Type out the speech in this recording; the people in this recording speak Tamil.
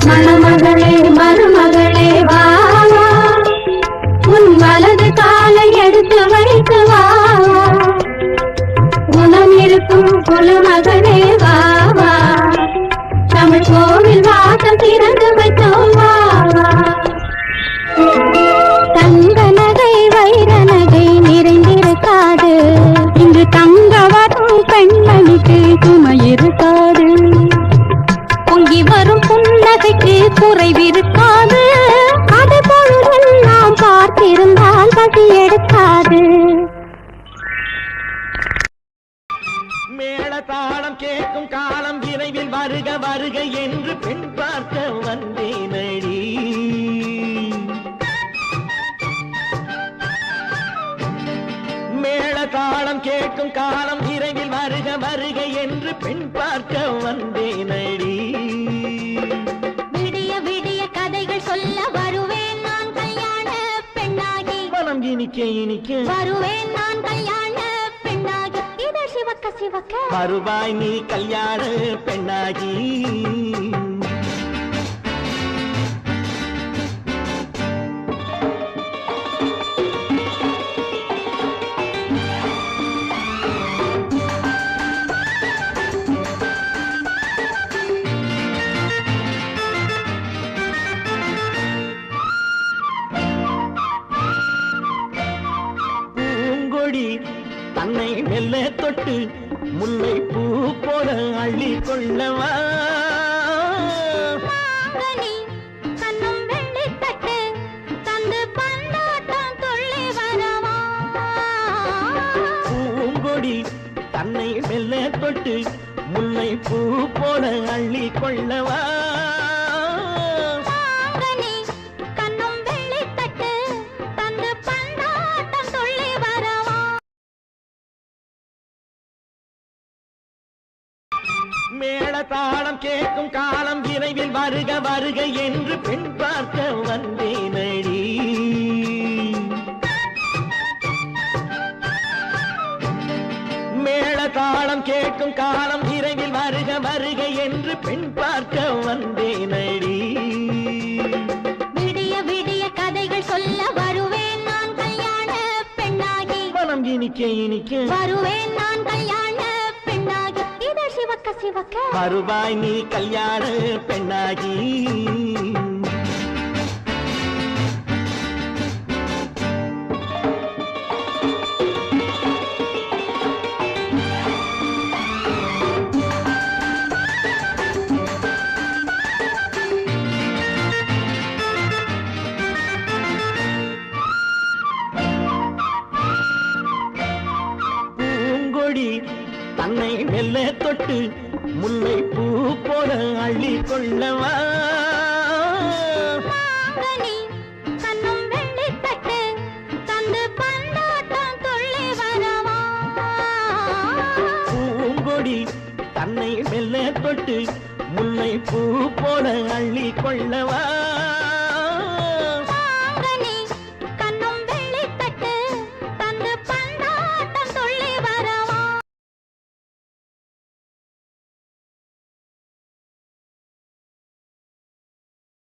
மணமகளே மருமகளே வா உன் வலது காலை எடுத்து வைத்து வா குணம் இருக்கும் குலமகளே வா தமிழ் கோவில் வாசல் திறந்து வைத்தோம் வா தங்க நகை வைர நகை நிறைந்திருக்காது இன்று தங்க வரும் பெண்மணிக்கு சுமை இருக்காது பொங்கி வரும் புன்னகைக்கு குறைவிருக்காது அது பொழுதெல்லாம் பார்த்திருந்தால் பசி எடுக்காது மேள தாளம் கேட்கும் காலம் விரைவில் வருக வருக என்று பெண் பார்க்க வந்தேனடி மேள தாளம் கேட்கும் காலம் விரைவில் வருக வருக என்று பெண் பார்க்க வந்தேனடி விடிய விடிய கதைகள் சொல்ல வருவேன் நான் கல்யாண பெண்ணாகி மனம் இனிக்க இனிக்க வருவேன் நான் கல்யாண பெண்ணாகி இதழ் சிவக்க சிவக்க வருவாய் நீ கல்யாண பெண்ணாகி தன்னை மெல்ல தொட்டு முல்லை பூ போல அள்ளி கொள்ளவா கண்ணும் வெள்ளி தட்டு தந்து பந்தாட்டம் துள்ளி வரவா பூங்கொடி தன்னை மெல்ல தொட்டு முல்லை பூ போல அள்ளி கொள்ளவா மேள தாளம் கேட்கும் காலம் விரைவில் வருக வருக என்று பெண் பார்க்க வந்தேனடி மேள தாளம் கேட்கும் காலம் விரைவில் வருக வருக என்று பெண் பார்க்க வந்தேனடி விடிய விடிய கதைகள் சொல்ல வருவேன் நான் கல்யாண பெண்ணாகி மனம் இனிக்க இனிக்க வருவேன் நான் கல்யாண பெண்ணாகி இதழ் சிவக்க சிவக்க வருவாய் நீ கல்யாண பெண்ணாகி பூங்கொடி தன்னை மெல்ல தொட்டு முல்லை பூ போல அள்ளி கொள்ளவா கண்ணும் வெள்ளி தட்டு தந்து பந்தாட்டம் துள்ளி வரவா பூங்கொடி தன்னை மெல்ல தொட்டு முல்லை பூ போல அள்ளி கொள்ளவா